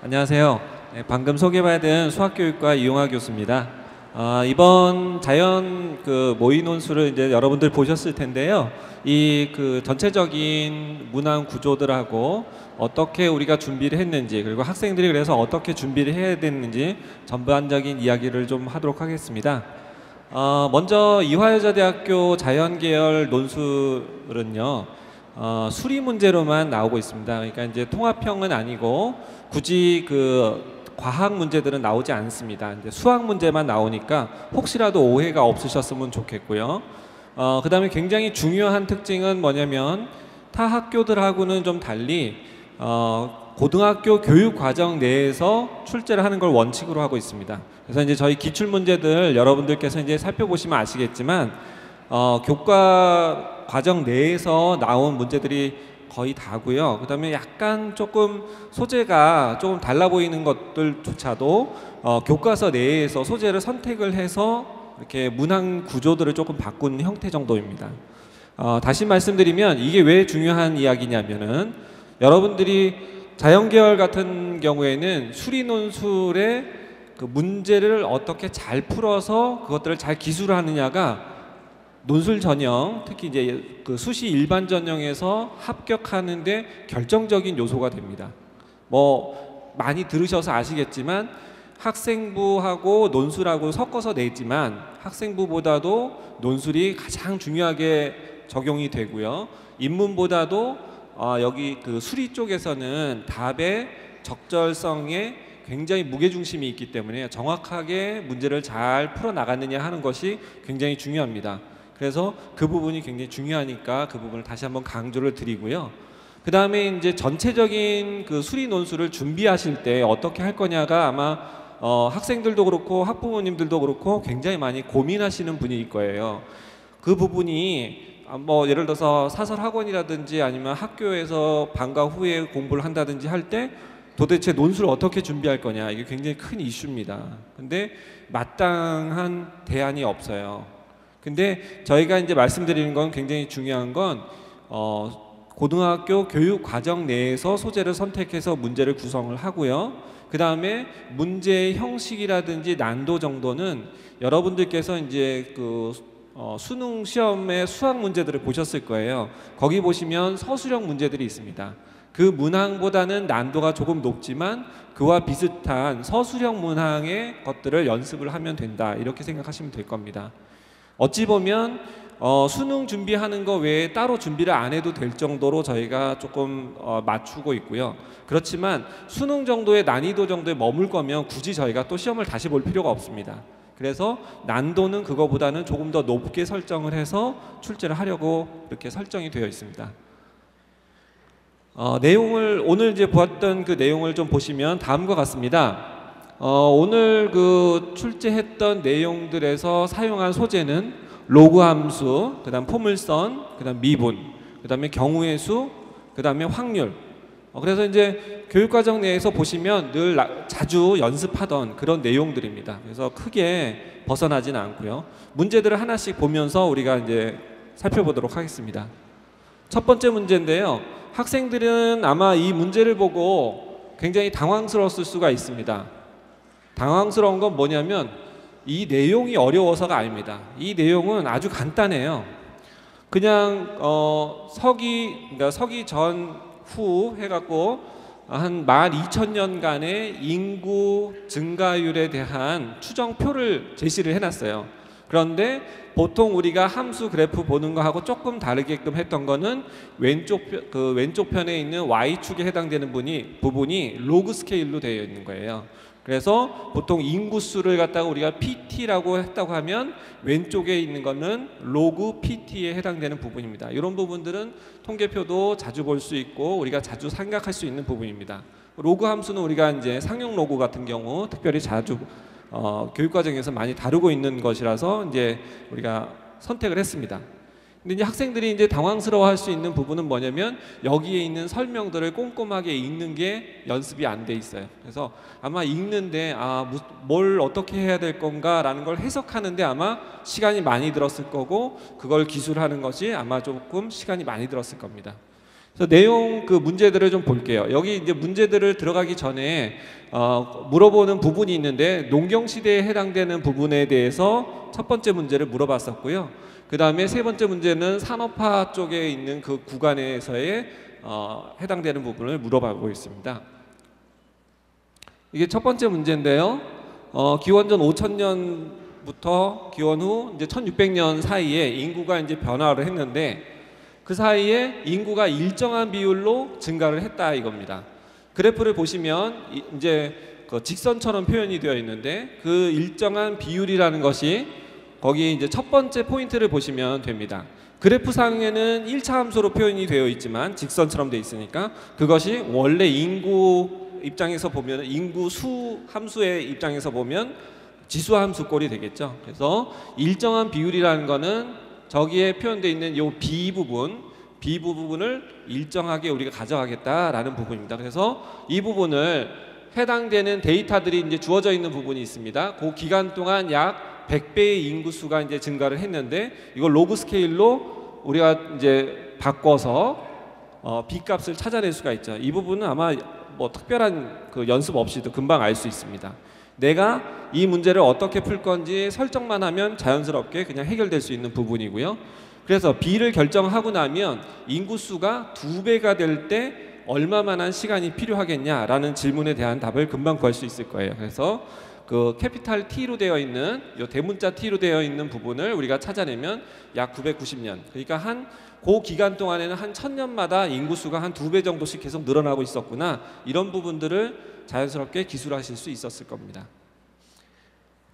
안녕하세요. 네, 방금 소개받은 수학교육과 이용화 교수입니다. 이번 자연 모의 논술을 이제 여러분들 보셨을 텐데요. 이 전체적인 문항 구조들하고 어떻게 우리가 준비를 했는지, 그리고 학생들이 그래서 어떻게 준비를 해야 되는지 전반적인 이야기를 좀 하도록 하겠습니다. 먼저 이화여자대학교 자연계열 논술은요, 수리 문제로만 나오고 있습니다. 그러니까 이제 통합형은 아니고 굳이 과학 문제들은 나오지 않습니다. 이제 수학 문제만 나오니까 혹시라도 오해가 없으셨으면 좋겠고요. 그 다음에 굉장히 중요한 특징은 뭐냐면 타 학교들하고는 좀 달리 고등학교 교육 과정 내에서 출제를 하는 걸 원칙으로 하고 있습니다. 그래서 이제 저희 기출 문제들 여러분들께서 이제 살펴보시면 아시겠지만 교과 과정 내에서 나온 문제들이 거의 다고요. 그 다음에 약간 조금 소재가 조금 달라 보이는 것들조차도 교과서 내에서 소재를 선택을 해서 이렇게 문항 구조들을 조금 바꾼 형태 정도입니다. 다시 말씀드리면 이게 왜 중요한 이야기냐면은 여러분들이 자연계열 같은 경우에는 수리 논술의 문제를 어떻게 잘 풀어서 그것들을 잘 기술하느냐가 논술 전형, 특히 이제 수시 일반 전형에서 합격하는데 결정적인 요소가 됩니다. 뭐 많이 들으셔서 아시겠지만 학생부하고 논술하고 섞어서 내지만 학생부보다도 논술이 가장 중요하게 적용이 되고요. 인문보다도 여기 수리 쪽에서는 답의 적절성에 굉장히 무게중심이 있기 때문에 정확하게 문제를 잘 풀어나갔느냐 하는 것이 굉장히 중요합니다. 그래서 그 부분이 굉장히 중요하니까 그 부분을 다시 한번 강조를 드리고요. 그 다음에 이제 전체적인 수리 논술을 준비하실 때 어떻게 할 거냐가 아마 학생들도 그렇고 학부모님들도 그렇고 굉장히 많이 고민하시는 분일 거예요. 그 부분이 뭐 예를 들어서 사설 학원이라든지 아니면 학교에서 방과 후에 공부를 한다든지 할 때 도대체 논술을 어떻게 준비할 거냐, 이게 굉장히 큰 이슈입니다. 근데 마땅한 대안이 없어요. 근데 저희가 이제 말씀드리는 건 굉장히 중요한 건 고등학교 교육 과정 내에서 소재를 선택해서 문제를 구성을 하고요. 그 다음에 문제의 형식이라든지 난도 정도는 여러분들께서 이제 수능 시험의 수학 문제들을 보셨을 거예요. 거기 보시면 서술형 문제들이 있습니다. 그 문항보다는 난도가 조금 높지만 그와 비슷한 서술형 문항의 것들을 연습을 하면 된다, 이렇게 생각하시면 될 겁니다. 어찌 보면 수능 준비하는 거 외에 따로 준비를 안 해도 될 정도로 저희가 조금 맞추고 있고요. 그렇지만 수능 정도의 난이도 정도에 머물 거면 굳이 저희가 또 시험을 다시 볼 필요가 없습니다. 그래서 난도는 그거보다는 조금 더 높게 설정을 해서 출제를 하려고 이렇게 설정이 되어 있습니다. 내용을 오늘 이제 보았던 그 내용을 좀 보시면 다음과 같습니다. 오늘 출제했던 내용들에서 사용한 소재는 로그 함수, 그 다음 포물선, 그 다음 미분, 그 다음에 경우의 수, 그 다음에 확률. 그래서 이제 교육과정 내에서 보시면 늘 자주 연습하던 그런 내용들입니다. 그래서 크게 벗어나지는 않고요. 문제들을 하나씩 보면서 우리가 이제 살펴보도록 하겠습니다. 첫 번째 문제인데요. 학생들은 아마 이 문제를 보고 굉장히 당황스러웠을 수가 있습니다. 당황스러운 건 뭐냐면 이 내용이 어려워서가 아닙니다. 이 내용은 아주 간단해요. 그냥 그러니까 서기 전후 해갖고 한 12,000년간의 인구 증가율에 대한 추정표를 제시를 해놨어요. 그런데 보통 우리가 함수 그래프 보는 거하고 조금 다르게끔 했던 거는 왼쪽 편에 있는 Y축에 해당되는 부분이 로그 스케일로 되어 있는 거예요. 그래서 보통 인구수를 갖다가 우리가 PT라고 했다고 하면 왼쪽에 있는 거는 로그 PT에 해당되는 부분입니다. 이런 부분들은 통계표도 자주 볼 수 있고 우리가 자주 생각할 수 있는 부분입니다. 로그 함수는 우리가 이제 상용 로그 같은 경우 특별히 자주 교육과정에서 많이 다루고 있는 것이라서 이제 우리가 선택을 했습니다. 근데 이제 학생들이 이제 당황스러워할 수 있는 부분은 뭐냐면 여기에 있는 설명들을 꼼꼼하게 읽는 게 연습이 안 돼 있어요. 그래서 아마 읽는데 뭘 어떻게 해야 될 건가라는 걸 해석하는데 아마 시간이 많이 들었을 거고 그걸 기술하는 것이 아마 조금 시간이 많이 들었을 겁니다. 그래서 내용 그 문제들을 좀 볼게요. 여기 이제 문제들을 들어가기 전에 물어보는 부분이 있는데 농경 시대에 해당되는 부분에 대해서 첫 번째 문제를 물어봤었고요. 그 다음에 세 번째 문제는 산업화 쪽에 있는 그 구간에서의 해당되는 부분을 물어보고 있습니다. 이게 첫 번째 문제인데요. 기원전 5000년부터 기원 후 이제 1600년 사이에 인구가 이제 변화를 했는데 그 사이에 인구가 일정한 비율로 증가를 했다 이겁니다. 그래프를 보시면 이제 그 직선처럼 표현이 되어 있는데 그 일정한 비율이라는 것이 거기 이제 첫 번째 포인트를 보시면 됩니다. 그래프상에는 1차 함수로 표현이 되어 있지만 직선처럼 되어 있으니까 그것이 원래 인구 입장에서 보면 인구 수 함수의 입장에서 보면 지수 함수 꼴이 되겠죠. 그래서 일정한 비율이라는 거는 저기에 표현되어 있는 이 B 부분을 일정하게 우리가 가져가겠다라는 부분입니다. 그래서 이 부분을 해당되는 데이터들이 이제 주어져 있는 부분이 있습니다. 그 기간 동안 약 100배의 인구수가 이제 증가를 했는데 이걸 로그 스케일로 우리가 이제 바꿔서 B 값을 찾아낼 수가 있죠. 이 부분은 아마 뭐 특별한 그 연습 없이도 금방 알 수 있습니다. 내가 이 문제를 어떻게 풀 건지 설정만 하면 자연스럽게 그냥 해결될 수 있는 부분이고요. 그래서 B를 결정하고 나면 인구수가 2배가 될 때 얼마만한 시간이 필요하겠냐라는 질문에 대한 답을 금방 구할 수 있을 거예요. 그래서 그 캐피탈 T로 되어 있는 요 대문자 T로 되어 있는 부분을 우리가 찾아내면 약 990년. 그러니까 그 기간 동안에는 한 1000년마다 인구수가 한 2배 정도씩 계속 늘어나고 있었구나. 이런 부분들을 자연스럽게 기술하실 수 있었을 겁니다.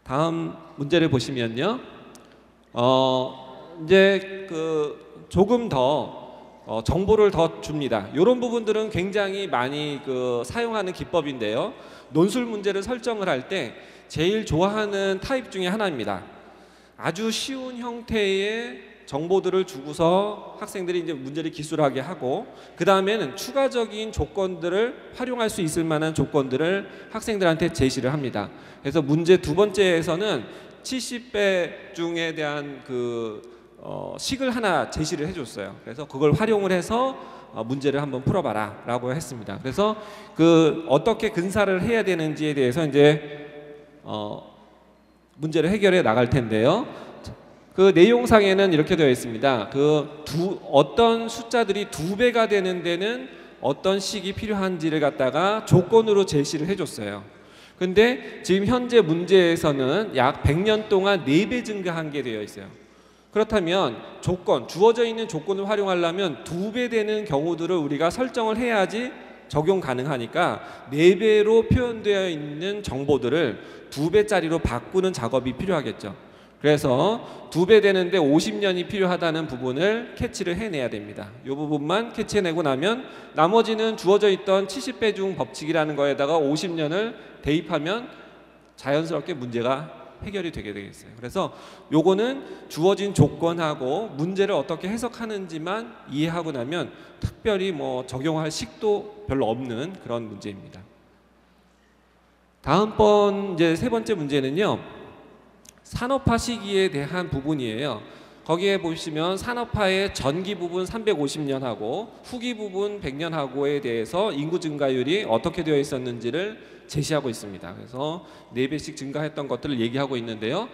다음 문제를 보시면요. 이제 그 조금 더 정보를 더 줍니다. 이런 부분들은 굉장히 많이 그 사용하는 기법인데요. 논술 문제를 설정을 할 때 제일 좋아하는 타입 중에 하나입니다. 아주 쉬운 형태의 정보들을 주고서 학생들이 이제 문제를 기술하게 하고 그 다음에는 추가적인 조건들을 활용할 수 있을 만한 조건들을 학생들한테 제시를 합니다. 그래서 문제 두 번째에서는 70배 중에 대한 그 식을 하나 제시를 해줬어요. 그래서 그걸 활용을 해서 문제를 한번 풀어봐라 라고 했습니다. 그래서 그 어떻게 근사를 해야 되는지에 대해서 이제 문제를 해결해 나갈 텐데요. 그 내용상에는 이렇게 되어 있습니다. 어떤 숫자들이 2배가 되는 데는 어떤 식이 필요한지를 갖다가 조건으로 제시를 해줬어요. 근데 지금 현재 문제에서는 약 100년 동안 4배 증가한 게 되어 있어요. 그렇다면 주어져 있는 조건을 활용하려면 2배 되는 경우들을 우리가 설정을 해야지 적용 가능하니까 4배로 표현되어 있는 정보들을 2배짜리로 바꾸는 작업이 필요하겠죠. 그래서 2배 되는데 50년이 필요하다는 부분을 캐치를 해내야 됩니다. 이 부분만 캐치해내고 나면 나머지는 주어져 있던 70배 중 법칙이라는 거에다가 50년을 대입하면 자연스럽게 문제가 해결이 되게 되겠어요. 그래서 요거는 주어진 조건하고 문제를 어떻게 해석하는지만 이해하고 나면 특별히 뭐 적용할 식도 별로 없는 그런 문제입니다. 다음번 이제 세 번째 문제는요. 산업화 시기에 대한 부분이에요. 거기에 보시면 산업화의 전기 부분 350년하고 후기 부분 100년하고에 대해서 인구 증가율이 어떻게 되어 있었는지를 제시하고 있습니다. 그래서 4배씩 증가했던 것들을 얘기하고 있는데요.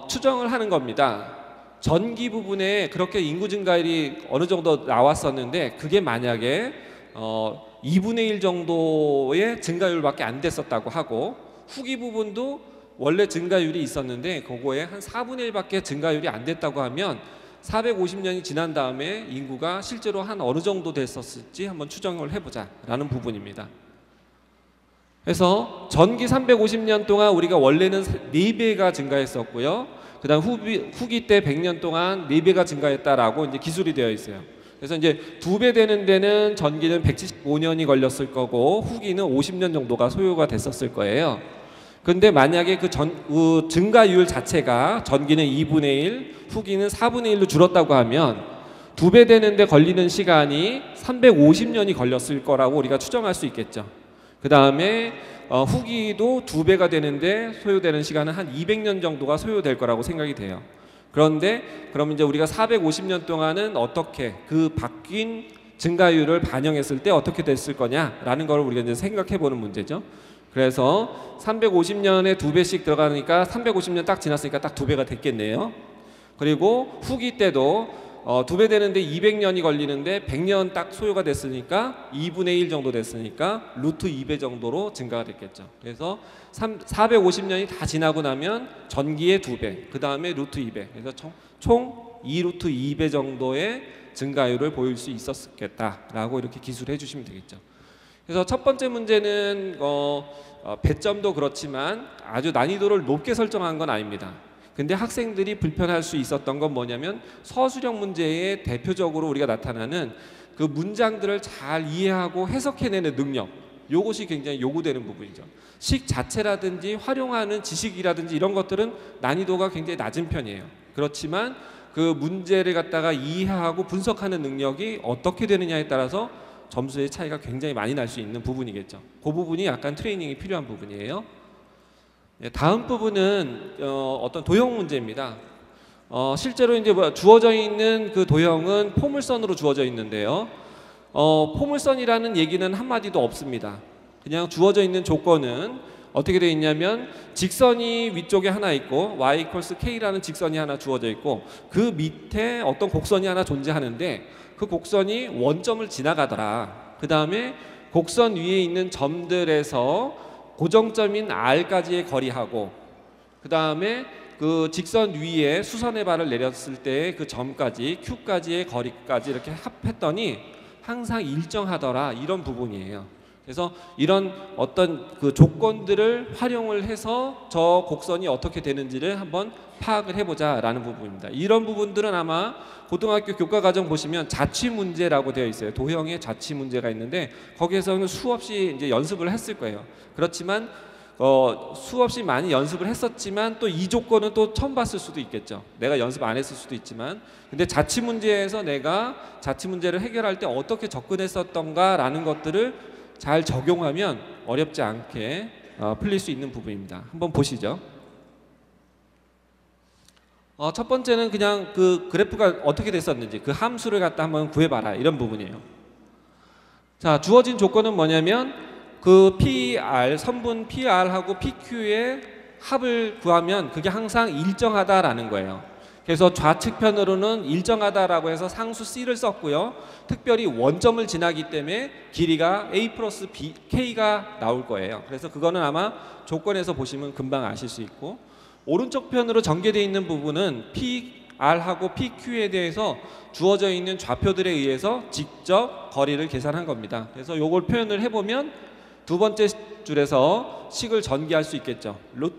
추정을 하는 겁니다. 전기 부분에 그렇게 인구 증가율이 어느 정도 나왔었는데 그게 만약에 2분의 1 정도의 증가율밖에 안 됐었다고 하고 후기 부분도 원래 증가율이 있었는데 그거에 한 4분의 1밖에 증가율이 안 됐다고 하면 450년이 지난 다음에 인구가 실제로 한 어느 정도 됐었을지 한번 추정을 해보자 라는 부분입니다. 그래서 전기 350년 동안 우리가 원래는 4배가 증가했었고요. 그 다음 후기 때 100년 동안 4배가 증가했다라고 이제 기술이 되어 있어요. 그래서 이제 2배 되는 데는 전기는 175년이 걸렸을 거고 후기는 50년 정도가 소요가 됐었을 거예요. 근데 만약에 그 증가율 자체가 전기는 2분의 1, 후기는 4분의 1로 줄었다고 하면 2배 되는데 걸리는 시간이 350년이 걸렸을 거라고 우리가 추정할 수 있겠죠. 그 다음에 후기도 2배가 되는데 소요되는 시간은 한 200년 정도가 소요될 거라고 생각이 돼요. 그런데 그럼 이제 우리가 450년 동안은 어떻게 그 바뀐 증가율을 반영했을 때 어떻게 됐을 거냐라는 걸 우리가 이제 생각해 보는 문제죠. 그래서 350년에 2배씩 들어가니까 350년 딱 지났으니까 딱 2배가 됐겠네요. 그리고 후기 때도 2배 되는데 200년이 걸리는데 100년 딱 소요가 됐으니까 2분의 1 정도 됐으니까 루트 2배 정도로 증가가 됐겠죠. 그래서 450년이 다 지나고 나면 전기의 2배, 그 다음에 루트 2배, 그래서 총 2루트 2배 정도의 증가율을 보일 수 있었겠다라고 이렇게 기술해 주시면 되겠죠. 그래서 첫 번째 문제는 배점도 그렇지만 아주 난이도를 높게 설정한 건 아닙니다. 근데 학생들이 불편할 수 있었던 건 뭐냐면 서술형 문제에 대표적으로 우리가 나타나는 그 문장들을 잘 이해하고 해석해내는 능력, 이것이 굉장히 요구되는 부분이죠. 식 자체라든지 활용하는 지식이라든지 이런 것들은 난이도가 굉장히 낮은 편이에요. 그렇지만 그 문제를 갖다가 이해하고 분석하는 능력이 어떻게 되느냐에 따라서 점수의 차이가 굉장히 많이 날 수 있는 부분이겠죠. 그 부분이 약간 트레이닝이 필요한 부분이에요. 다음 부분은 어떤 도형 문제입니다. 실제로 이제 주어져 있는 그 도형은 포물선으로 주어져 있는데요. 포물선이라는 얘기는 한마디도 없습니다. 그냥 주어져 있는 조건은 어떻게 되어 있냐면 직선이 위쪽에 하나 있고 y equals k라는 직선이 하나 주어져 있고 그 밑에 어떤 곡선이 하나 존재하는데 그 곡선이 원점을 지나가더라. 그 다음에 곡선 위에 있는 점들에서 고정점인 R까지의 거리하고 그 다음에 그 직선 위에 수선의 발을 내렸을 때 그 점까지 Q까지의 거리까지 이렇게 합했더니 항상 일정하더라, 이런 부분이에요. 그래서 이런 어떤 그 조건들을 활용을 해서 저 곡선이 어떻게 되는지를 한번 파악을 해보자 라는 부분입니다. 이런 부분들은 아마 고등학교 교과과정 보시면 자취 문제라고 되어 있어요. 도형에 자취 문제가 있는데 거기에서는 수없이 이제 연습을 했을 거예요. 그렇지만 수없이 많이 연습을 했었지만 또 이 조건은 또 처음 봤을 수도 있겠죠. 내가 연습 안 했을 수도 있지만, 근데 자취 문제에서 내가 자취 문제를 해결할 때 어떻게 접근했었던가 라는 것들을 잘 적용하면 어렵지 않게 풀릴 수 있는 부분입니다. 한번 보시죠. 첫 번째는 그냥 그 그래프가 어떻게 됐었는지 그 함수를 갖다 한번 구해봐라, 이런 부분이에요. 자, 주어진 조건은 뭐냐면 그 PR, 선분 PR하고 PQ의 합을 구하면 그게 항상 일정하다라는 거예요. 그래서 좌측편으로는 일정하다라고 해서 상수 C를 썼고요. 특별히 원점을 지나기 때문에 길이가 A 플러스 B, K가 나올 거예요. 그래서 그거는 아마 조건에서 보시면 금방 아실 수 있고, 오른쪽 편으로 전개되어 있는 부분은 PR하고 PQ에 대해서 주어져 있는 좌표들에 의해서 직접 거리를 계산한 겁니다. 그래서 이걸 표현을 해보면 두 번째 줄에서 식을 전개할 수 있겠죠.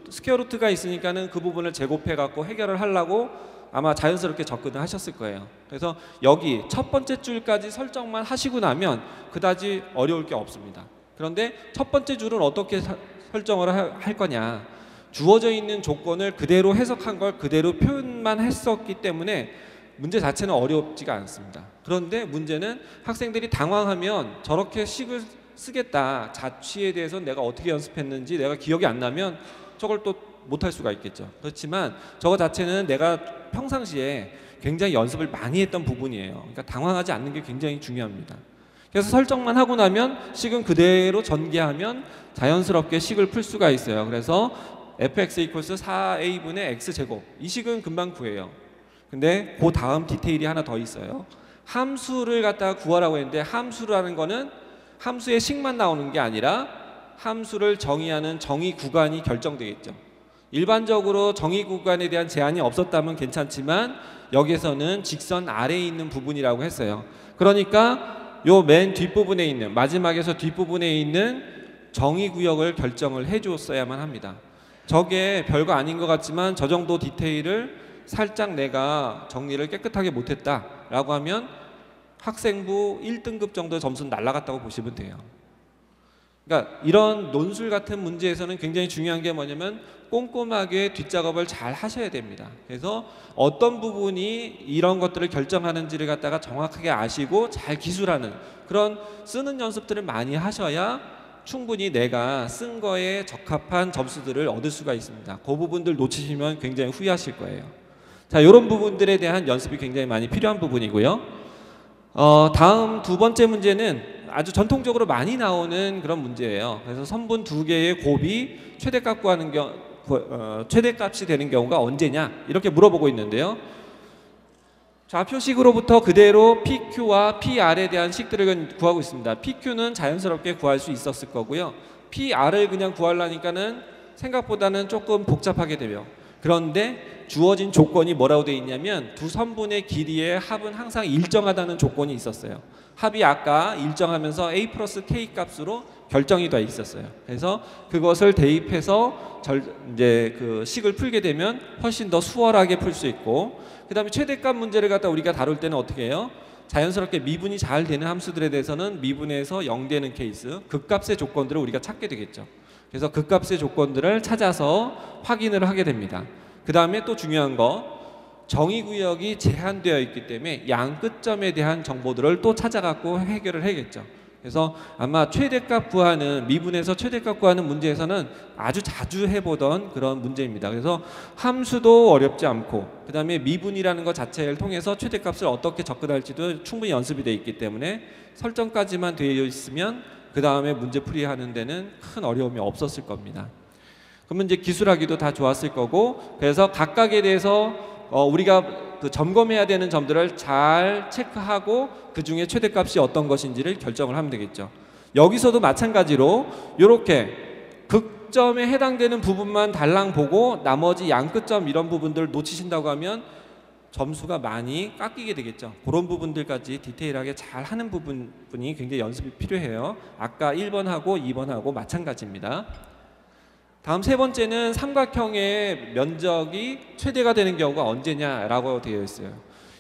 스퀘어 루트가 있으니까는 그 부분을 제곱해 갖고 해결을 하려고 아마 자연스럽게 접근을 하셨을 거예요. 그래서 여기 첫 번째 줄까지 설정만 하시고 나면 그다지 어려울 게 없습니다. 그런데 첫 번째 줄은 어떻게 설정을 할 거냐, 주어져 있는 조건을 그대로 해석한 걸 그대로 표현만 했었기 때문에 문제 자체는 어렵지가 않습니다. 그런데 문제는 학생들이 당황하면 저렇게 식을 쓰겠다, 자취에 대해서 내가 어떻게 연습했는지 내가 기억이 안 나면 저걸 또 못할 수가 있겠죠. 그렇지만 저거 자체는 내가 평상시에 굉장히 연습을 많이 했던 부분이에요. 그러니까 당황하지 않는 게 굉장히 중요합니다. 그래서 설정만 하고 나면 식은 그대로 전개하면 자연스럽게 식을 풀 수가 있어요. 그래서 fx equals 4a분의 x제곱, 이 식은 금방 구해요. 근데 그 다음 디테일이 하나 더 있어요. 함수를 갖다가 구하라고 했는데 함수라는 거는 함수의 식만 나오는 게 아니라 함수를 정의하는 정의 구간이 결정되겠죠. 일반적으로 정의 구간에 대한 제한이 없었다면 괜찮지만 여기서는 직선 아래에 있는 부분이라고 했어요. 그러니까 요 맨 뒷부분에 있는, 마지막에서 뒷부분에 있는 정의 구역을 결정을 해줬어야만 합니다. 저게 별거 아닌 것 같지만 저 정도 디테일을 살짝 내가 정리를 깨끗하게 못했다라고 하면 학생부 1등급 정도의 점수는 날라갔다고 보시면 돼요. 그러니까 이런 논술 같은 문제에서는 굉장히 중요한 게 뭐냐면 꼼꼼하게 뒷작업을 잘 하셔야 됩니다. 그래서 어떤 부분이 이런 것들을 결정하는지를 갖다가 정확하게 아시고 잘 기술하는 그런 쓰는 연습들을 많이 하셔야 충분히 내가 쓴 거에 적합한 점수들을 얻을 수가 있습니다. 그 부분들 놓치시면 굉장히 후회하실 거예요. 자, 이런 부분들에 대한 연습이 굉장히 많이 필요한 부분이고요. 다음 두 번째 문제는 아주 전통적으로 많이 나오는 그런 문제예요. 그래서 선분 두 개의 곱이 최대값 구하는 최대값이 되는 경우가 언제냐 이렇게 물어보고 있는데요. 좌표식으로부터 그대로 PQ와 PR에 대한 식들을 구하고 있습니다. PQ는 자연스럽게 구할 수 있었을 거고요. PR을 그냥 구하려니까는 생각보다는 조금 복잡하게 돼요. 그런데 주어진 조건이 뭐라고 되어 있냐면 두 선분의 길이의 합은 항상 일정하다는 조건이 있었어요. 합이 아까 일정하면서 A 플러스 K 값으로 결정이 되어 있었어요. 그래서 그것을 대입해서 이제 그 식을 풀게 되면 훨씬 더 수월하게 풀 수 있고, 그 다음에 최대값 문제를 갖다 우리가 다룰 때는 어떻게 해요? 자연스럽게 미분이 잘 되는 함수들에 대해서는 미분에서 0 되는 케이스, 극값의 조건들을 우리가 찾게 되겠죠. 그래서 극값의 조건들을 찾아서 확인을 하게 됩니다. 그 다음에 또 중요한 거, 정의구역이 제한되어 있기 때문에 양 끝점에 대한 정보들을 또 찾아갖고 해결을 해야겠죠. 그래서 아마 최대값 구하는, 미분에서 최대값 구하는 문제에서는 아주 자주 해보던 그런 문제입니다. 그래서 함수도 어렵지 않고, 그 다음에 미분이라는 것 자체를 통해서 최대값을 어떻게 접근할지도 충분히 연습이 되어 있기 때문에 설정까지만 되어 있으면 그 다음에 문제 풀이하는 데는 큰 어려움이 없었을 겁니다. 그러면 이제 기술하기도 다 좋았을 거고, 그래서 각각에 대해서 우리가 그 점검해야 되는 점들을 잘 체크하고 그 중에 최대값이 어떤 것인지를 결정을 하면 되겠죠. 여기서도 마찬가지로 이렇게 극점에 해당되는 부분만 달랑 보고 나머지 양끝점 이런 부분들을 놓치신다고 하면 점수가 많이 깎이게 되겠죠. 그런 부분들까지 디테일하게 잘 하는 부분이 굉장히 연습이 필요해요. 아까 1번하고 2번하고 마찬가지입니다. 다음 세 번째는 삼각형의 면적이 최대가 되는 경우가 언제냐라고 되어 있어요.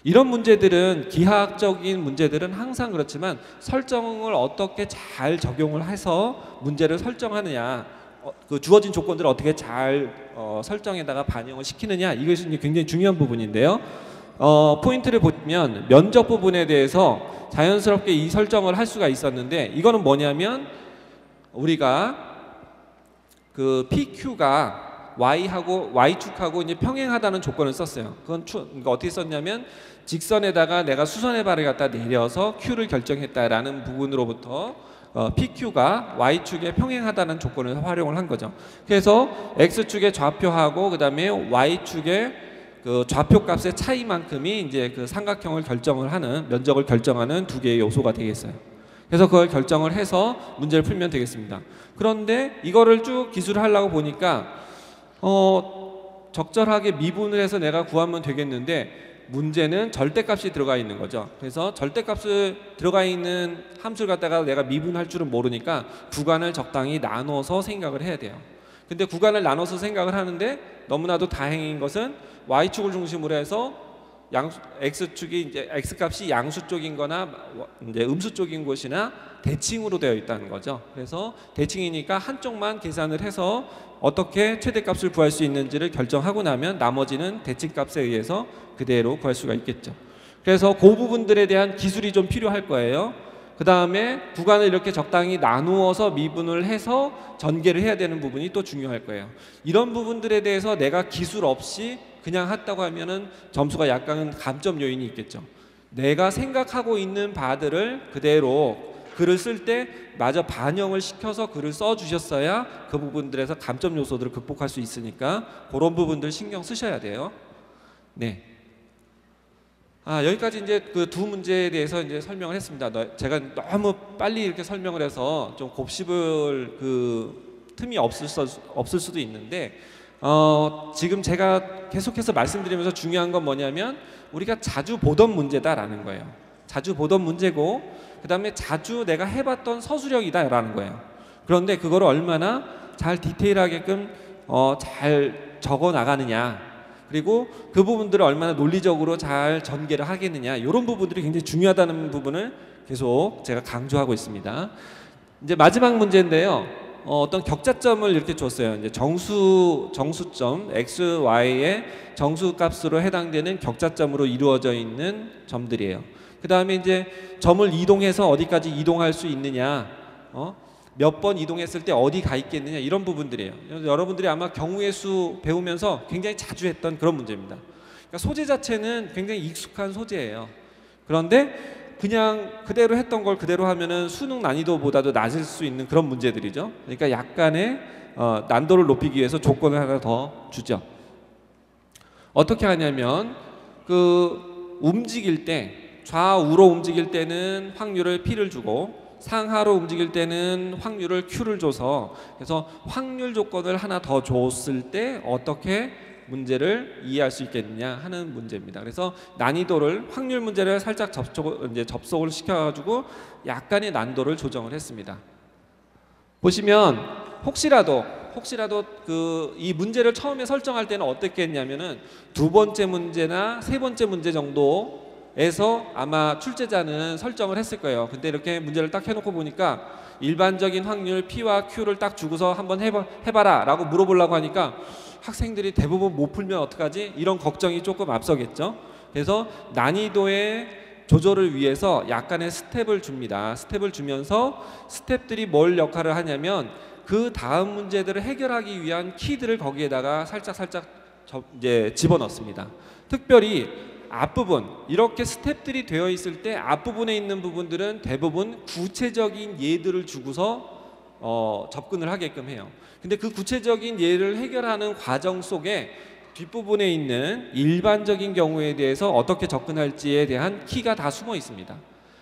이런 문제들은, 기하학적인 문제들은 항상 그렇지만 설정을 어떻게 잘 적용을 해서 문제를 설정하느냐, 그 주어진 조건들을 어떻게 잘 설정에다가 반영을 시키느냐, 이것이 굉장히 중요한 부분인데요. 포인트를 보면 면적 부분에 대해서 자연스럽게 이 설정을 할 수가 있었는데, 이거는 뭐냐면 우리가 그 PQ가 Y축하고 이제 평행하다는 조건을 썼어요. 그건 그러니까 어떻게 썼냐면 직선에다가 내가 수선의 발을 갖다 내려서 Q를 결정했다라는 부분으로부터 PQ가 Y축에 평행하다는 조건을 활용을 한 거죠. 그래서 X축의 좌표하고 그 다음에 Y축의 그 좌표 값의 차이만큼이 이제 그 삼각형을 결정을 하는, 면적을 결정하는 두 개의 요소가 되겠어요. 그래서 그걸 결정을 해서 문제를 풀면 되겠습니다. 그런데 이거를 쭉 기술을 하려고 보니까 적절하게 미분을 해서 내가 구하면 되겠는데 문제는 절대값이 들어가 있는 거죠. 그래서 절대값을 들어가 있는 함수를 갖다가 내가 미분할 줄은 모르니까 구간을 적당히 나눠서 생각을 해야 돼요. 근데 구간을 나눠서 생각을 하는데 너무나도 다행인 것은 Y축을 중심으로 해서 X축이 이제 X값이 양수 쪽인 거나 이제 음수 쪽인 곳이나 대칭으로 되어 있다는 거죠. 그래서 대칭이니까 한쪽만 계산을 해서 어떻게 최대값을 구할 수 있는지를 결정하고 나면 나머지는 대칭값에 의해서 그대로 구할 수가 있겠죠. 그래서 그 부분들에 대한 기술이 좀 필요할 거예요. 그 다음에 구간을 이렇게 적당히 나누어서 미분을 해서 전개를 해야 되는 부분이 또 중요할 거예요. 이런 부분들에 대해서 내가 기술 없이 그냥 했다고 하면은 점수가 약간 감점 요인이 있겠죠. 내가 생각하고 있는 바들을 그대로 글을 쓸 때 마저 반영을 시켜서 글을 써 주셨어야 그 부분들에서 감점 요소들을 극복할 수 있으니까 그런 부분들 신경 쓰셔야 돼요. 네. 여기까지 이제 그 두 문제에 대해서 이제 설명을 했습니다. 제가 너무 빨리 이렇게 설명을 해서 좀 곱씹을 그 틈이 없을 수도 있는데, 지금 제가 계속해서 말씀드리면서 중요한 건 뭐냐면 우리가 자주 보던 문제다라는 거예요. 자주 보던 문제고, 그 다음에 자주 내가 해봤던 서술형이다라는 거예요. 그런데 그거를 얼마나 잘 디테일하게끔 잘 적어 나가느냐, 그리고 그 부분들을 얼마나 논리적으로 잘 전개를 하겠느냐, 이런 부분들이 굉장히 중요하다는 부분을 계속 제가 강조하고 있습니다. 이제 마지막 문제인데요. 어떤 격자점을 이렇게 줬어요. 이제 정수점 x, y의 정수값으로 해당되는 격자점으로 이루어져 있는 점들이에요. 그 다음에 이제 점을 이동해서 어디까지 이동할 수 있느냐, 몇 번 이동했을 때 어디 가 있겠느냐, 이런 부분들이에요. 여러분들이 아마 경우의 수 배우면서 굉장히 자주 했던 그런 문제입니다. 그러니까 소재 자체는 굉장히 익숙한 소재예요. 그런데 그냥 그대로 했던 걸 그대로 하면은 수능 난이도보다도 낮을 수 있는 그런 문제들이죠. 그러니까 약간의 난도를 높이기 위해서 조건을 하나 더 주죠. 어떻게 하냐면 그 움직일 때 좌우로 움직일 때는 확률을 P를 주고 상하로 움직일 때는 확률을 Q를 줘서, 그래서 확률 조건을 하나 더 줬을 때 어떻게 문제를 이해할 수 있겠느냐 하는 문제입니다. 그래서 난이도를 확률 문제를 살짝 접속을 시켜가지고 약간의 난도를 조정을 했습니다. 보시면 혹시라도 그 이 문제를 처음에 설정할 때는 어떻게 했냐면은 두 번째 문제나 세 번째 문제 정도에서 아마 출제자는 설정을 했을 거예요. 근데 이렇게 문제를 딱 해놓고 보니까 일반적인 확률 P와 Q를 딱 주고서 한번 해봐라 라고 물어보려고 하니까 학생들이 대부분 못 풀면 어떡하지? 이런 걱정이 조금 앞서겠죠. 그래서 난이도의 조절을 위해서 약간의 스텝을 줍니다. 스텝을 주면서 스텝들이 뭘 역할을 하냐면 그 다음 문제들을 해결하기 위한 키들을 거기에다가 살짝 이제 집어넣습니다. 특별히 앞부분, 이렇게 스텝들이 되어 있을 때 앞부분에 있는 부분들은 대부분 구체적인 예들을 주고서 접근을 하게끔 해요. 근데 그 구체적인 예를 해결하는 과정 속에 뒷부분에 있는 일반적인 경우에 대해서 어떻게 접근할지에 대한 키가 다 숨어 있습니다.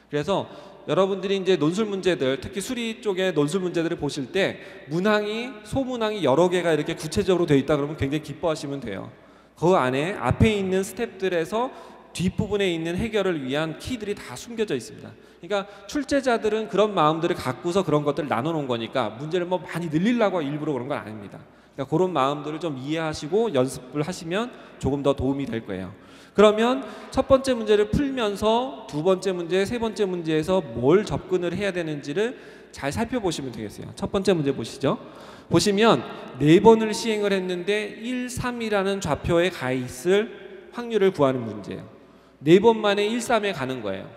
그래서 여러분들이 이제 논술 문제들, 특히 수리 쪽의 논술 문제들을 보실 때 문항이, 소문항이 여러 개가 이렇게 구체적으로 되어 있다 그러면 굉장히 기뻐하시면 돼요. 그 안에 앞에 있는 스텝들에서 뒷부분에 있는 해결을 위한 키들이 다 숨겨져 있습니다. 그러니까 출제자들은 그런 마음들을 갖고서 그런 것들을 나눠 놓은 거니까 문제를 뭐 많이 늘리려고 일부러 그런 건 아닙니다. 그러니까 그런 마음들을 좀 이해하시고 연습을 하시면 조금 더 도움이 될 거예요. 그러면 첫 번째 문제를 풀면서 두 번째 문제, 세 번째 문제에서 뭘 접근을 해야 되는지를 잘 살펴보시면 되겠어요. 첫 번째 문제 보시죠. 보시면 4번을 시행을 했는데 1, 3이라는 좌표에 가 있을 확률을 구하는 문제예요. 4번 만에 1, 3에 가는 거예요.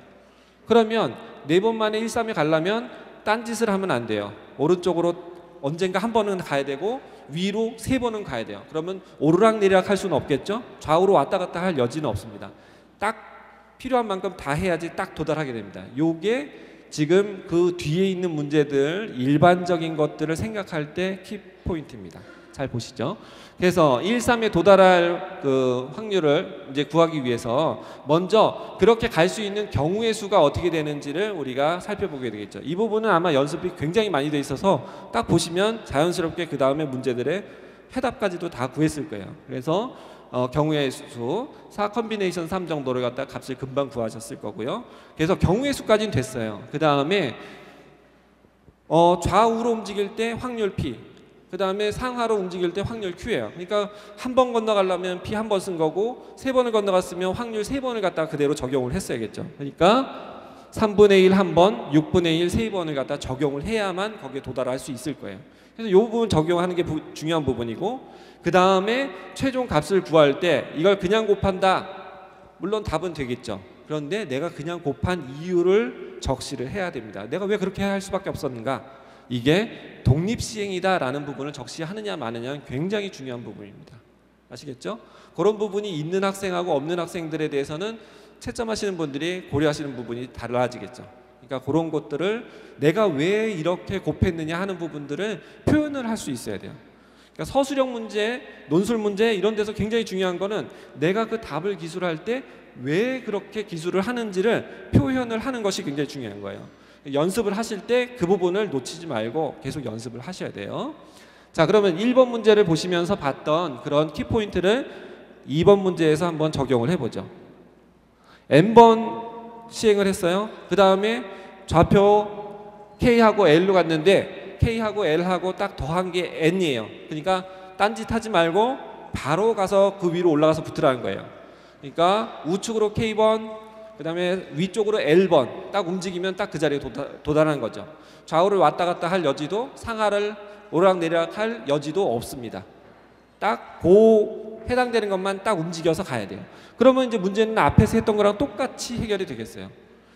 그러면 4번 만에 1, 3에 가려면 딴짓을 하면 안 돼요. 오른쪽으로 언젠가 한 번은 가야 되고 위로 3번은 가야 돼요. 그러면 오르락내리락 할 수는 없겠죠. 좌우로 왔다 갔다 할 여지는 없습니다. 딱 필요한 만큼 다 해야지 딱 도달하게 됩니다. 요게 지금 그 뒤에 있는 문제들, 일반적인 것들을 생각할 때 키포인트입니다. 잘 보시죠. 그래서 1, 3에 도달할 그 확률을 이제 구하기 위해서 먼저 그렇게 갈 수 있는 경우의 수가 어떻게 되는지를 우리가 살펴보게 되겠죠. 이 부분은 아마 연습이 굉장히 많이 돼 있어서 딱 보시면 자연스럽게 그 다음에 문제들의 해답까지도 다 구했을 거예요. 그래서 경우의 수 4 컨비네이션 3 정도를 갖다 값을 금방 구하셨을 거고요. 그래서 경우의 수까지는 됐어요. 그 다음에 좌우로 움직일 때 확률 P, 그 다음에 상하로 움직일 때 확률 Q예요. 그러니까 한 번 건너가려면 P 한 번 쓴 거고 3번을 건너갔으면 확률 3번을 갖다 그대로 적용을 했어야겠죠. 그러니까 3분의 1 한 번, 6분의 1 3번을 갖다 적용을 해야만 거기에 도달할 수 있을 거예요. 그래서 이 부분 적용하는 게 중요한 부분이고, 그 다음에 최종 값을 구할 때 이걸 그냥 곱한다. 물론 답은 되겠죠. 그런데 내가 그냥 곱한 이유를 적시를 해야 됩니다. 내가 왜 그렇게 할 수밖에 없었는가? 이게 독립시행이다라는 부분을 적시하느냐 마느냐는 굉장히 중요한 부분입니다. 아시겠죠? 그런 부분이 있는 학생하고 없는 학생들에 대해서는 채점하시는 분들이 고려하시는 부분이 달라지겠죠. 그러니까 그런 것들을 내가 왜 이렇게 곱했느냐 하는 부분들을 표현을 할 수 있어야 돼요. 그러니까 서술형 문제, 논술 문제 이런 데서 굉장히 중요한 거는 내가 그 답을 기술할 때 왜 그렇게 기술을 하는지를 표현을 하는 것이 굉장히 중요한 거예요. 연습을 하실 때 그 부분을 놓치지 말고 계속 연습을 하셔야 돼요. 자, 그러면 1번 문제를 보시면서 봤던 그런 키포인트를 2번 문제에서 한번 적용을 해보죠. n번 시행을 했어요. 그 다음에 좌표 K하고 L로 갔는데 K하고 L하고 딱 더한 게 N이에요. 그러니까 딴짓하지 말고 바로 가서 그 위로 올라가서 붙으라는 거예요. 그러니까 우측으로 K번, 그 다음에 위쪽으로 L번 딱 움직이면 딱 그 자리에 도달하는 거죠. 좌우를 왔다 갔다 할 여지도, 상하를 오르락내리락 할 여지도 없습니다. 딱 그 해당되는 것만 딱 움직여서 가야 돼요. 그러면 이제 문제는 앞에서 했던 거랑 똑같이 해결이 되겠어요.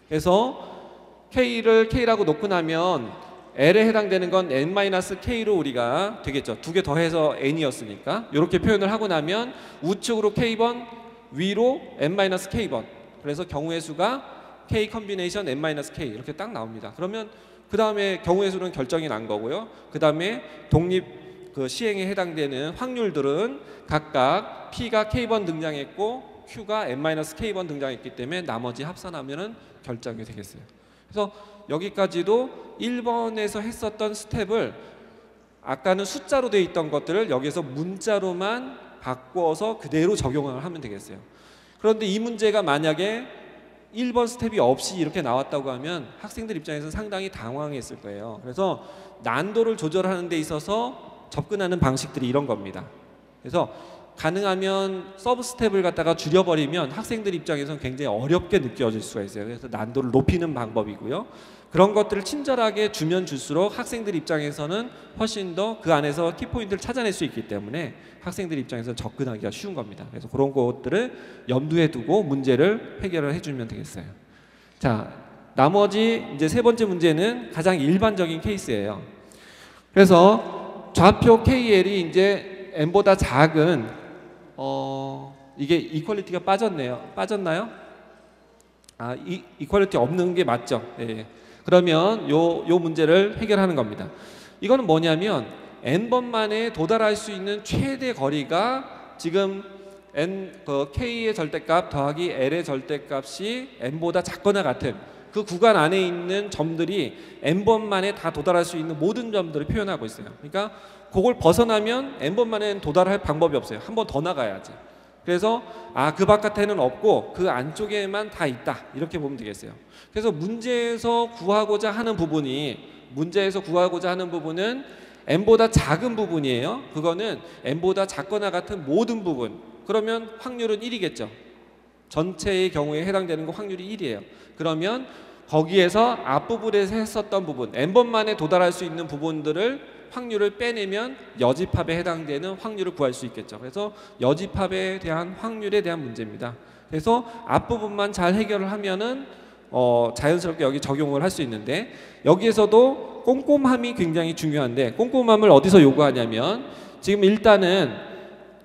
그래서 K를 K라고 놓고 나면 L에 해당되는 건 N-K로 우리가 되겠죠. 2개 더해서 N이었으니까 이렇게 표현을 하고 나면 우측으로 K번, 위로 N-K번, 그래서 경우의 수가 K 컨비네이션 N-K 이렇게 딱 나옵니다. 그러면 그 다음에 경우의 수는 결정이 난 거고요. 그 다음에 독립 그 시행에 해당되는 확률들은 각각 P가 K번 등장했고 Q가 N-K번 등장했기 때문에 나머지 합산하면은 결정이 되겠어요. 그래서 여기까지도 1번에서 했었던 스텝을 아까는 숫자로 되어 있던 것들을 여기서 문자로만 바꿔서 그대로 적용을 하면 되겠어요. 그런데 이 문제가 만약에 1번 스텝이 없이 이렇게 나왔다고 하면 학생들 입장에서는 상당히 당황했을 거예요. 그래서 난도를 조절하는 데 있어서 접근하는 방식들이 이런 겁니다. 그래서 가능하면 서브 스텝을 갖다가 줄여버리면 학생들 입장에서는 굉장히 어렵게 느껴질 수가 있어요. 그래서 난도를 높이는 방법이고요. 그런 것들을 친절하게 주면 줄수록 학생들 입장에서는 훨씬 더 그 안에서 키포인트를 찾아낼 수 있기 때문에 학생들 입장에서 접근하기가 쉬운 겁니다. 그래서 그런 것들을 염두에 두고 문제를 해결을 해주면 되겠어요. 자, 나머지 이제 세 번째 문제는 가장 일반적인 케이스예요. 그래서 좌표 KL이 이제 N보다 작은 이게 이퀄리티가 빠졌네요. 빠졌나요? 아, 이퀄리티 없는 게 맞죠? 예. 그러면 요 문제를 해결하는 겁니다. 이거는 뭐냐면 N번 만에 도달할 수 있는 최대 거리가 지금 K의 절대값 더하기 L의 절대값이 N보다 작거나 같은 그 구간 안에 있는 점들이 N번 만에 다 도달할 수 있는 모든 점들을 표현하고 있어요. 그러니까 그걸 벗어나면 N번 만에는 도달할 방법이 없어요. 한 번 더 나가야지. 그래서 그 바깥에는 없고 그 안쪽에만 다 있다 이렇게 보면 되겠어요. 그래서 문제에서 구하고자 하는 부분은 N보다 작은 부분이에요. 그거는 N보다 작거나 같은 모든 부분. 그러면 확률은 1이겠죠. 전체의 경우에 해당되는 거 확률이 1이에요. 그러면 거기에서 앞부분에서 했었던 부분, N번 만에 도달할 수 있는 부분들을 확률을 빼내면 여집합에 해당되는 확률을 구할 수 있겠죠. 그래서 여집합에 대한 확률에 대한 문제입니다. 그래서 앞부분만 잘 해결을 하면은 자연스럽게 여기 적용을 할 수 있는데 여기에서도 꼼꼼함이 굉장히 중요한데 꼼꼼함을 어디서 요구하냐면 지금 일단은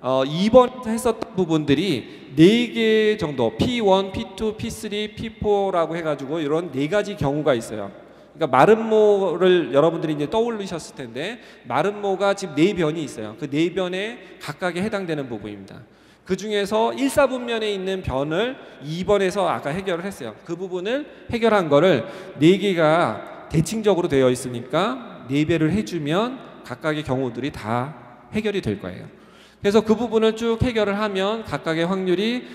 2번 했었던 부분들이 4개 정도 P1, P2, P3, P4라고 해가지고 이런 4가지 경우가 있어요. 그러니까 마름모를 여러분들이 이제 떠올리셨을 텐데 마름모가 지금 4변이 있어요. 그 4변에 각각에 해당되는 부분입니다. 그 중에서 1, 4분면에 있는 변을 2번에서 아까 해결을 했어요. 그 부분을 해결한 거를 4개가 대칭적으로 되어 있으니까 4배를 해주면 각각의 경우들이 다 해결이 될 거예요. 그래서 그 부분을 쭉 해결을 하면 각각의 확률이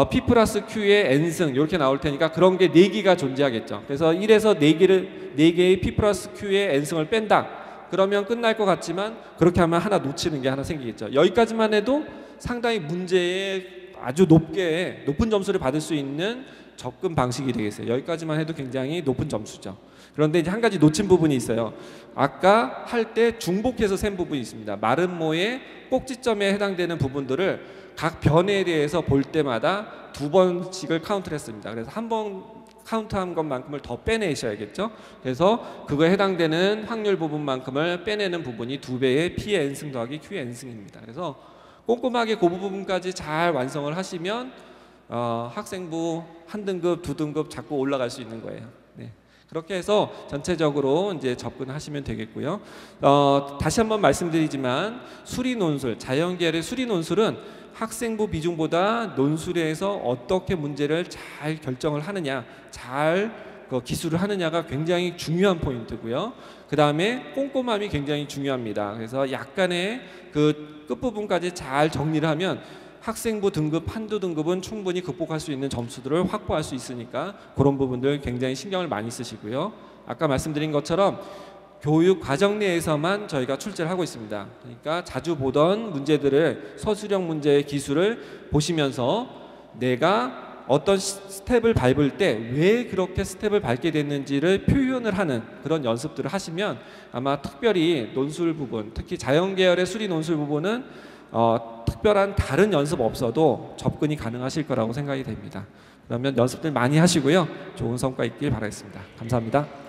P 플러스 Q의 N승 이렇게 나올 테니까 그런 게 4개가 존재하겠죠. 그래서 1에서 4개의 P 플러스 Q의 N승을 뺀다. 그러면 끝날 것 같지만 그렇게 하면 하나 놓치는 게 하나 생기겠죠. 여기까지만 해도 상당히 문제에 아주 높은 점수를 받을 수 있는 접근 방식이 되겠어요. 여기까지만 해도 굉장히 높은 점수죠. 그런데 이제 한 가지 놓친 부분이 있어요. 아까 할 때 중복해서 센 부분이 있습니다. 마름모의 꼭지점에 해당되는 부분들을 각 변에 대해서 볼 때마다 2번씩을 카운트를 했습니다. 그래서 한 번 카운트한 것만큼을 더 빼내셔야겠죠. 그래서 그거에 해당되는 확률 부분만큼을 빼내는 부분이 2배의 P의 N승 더하기 Q의 N승입니다. 그래서 꼼꼼하게 그 부분까지 잘 완성을 하시면 학생부 1등급, 2등급 자꾸 올라갈 수 있는 거예요. 네. 그렇게 해서 전체적으로 이제 접근하시면 되겠고요. 다시 한번 말씀드리지만 수리 논술, 자연계열의 수리 논술은 학생부 비중보다 논술에서 어떻게 문제를 잘 결정을 하느냐, 잘 기술을 하느냐가 굉장히 중요한 포인트고요. 그 다음에 꼼꼼함이 굉장히 중요합니다. 그래서 약간의 그 끝부분까지 잘 정리를 하면 학생부 등급 한두 등급은 충분히 극복할 수 있는 점수들을 확보할 수 있으니까 그런 부분들 굉장히 신경을 많이 쓰시고요. 아까 말씀드린 것처럼 교육 과정 내에서만 저희가 출제를 하고 있습니다. 그러니까 자주 보던 문제들을 서술형 문제의 기술을 보시면서 내가 어떤 스텝을 밟을 때 왜 그렇게 스텝을 밟게 됐는지를 표현을 하는 그런 연습들을 하시면 아마 특별히 논술 부분, 특히 자연계열의 수리 논술 부분은 특별한 다른 연습 없어도 접근이 가능하실 거라고 생각이 됩니다. 그러면 연습들 많이 하시고요. 좋은 성과 있길 바라겠습니다. 감사합니다.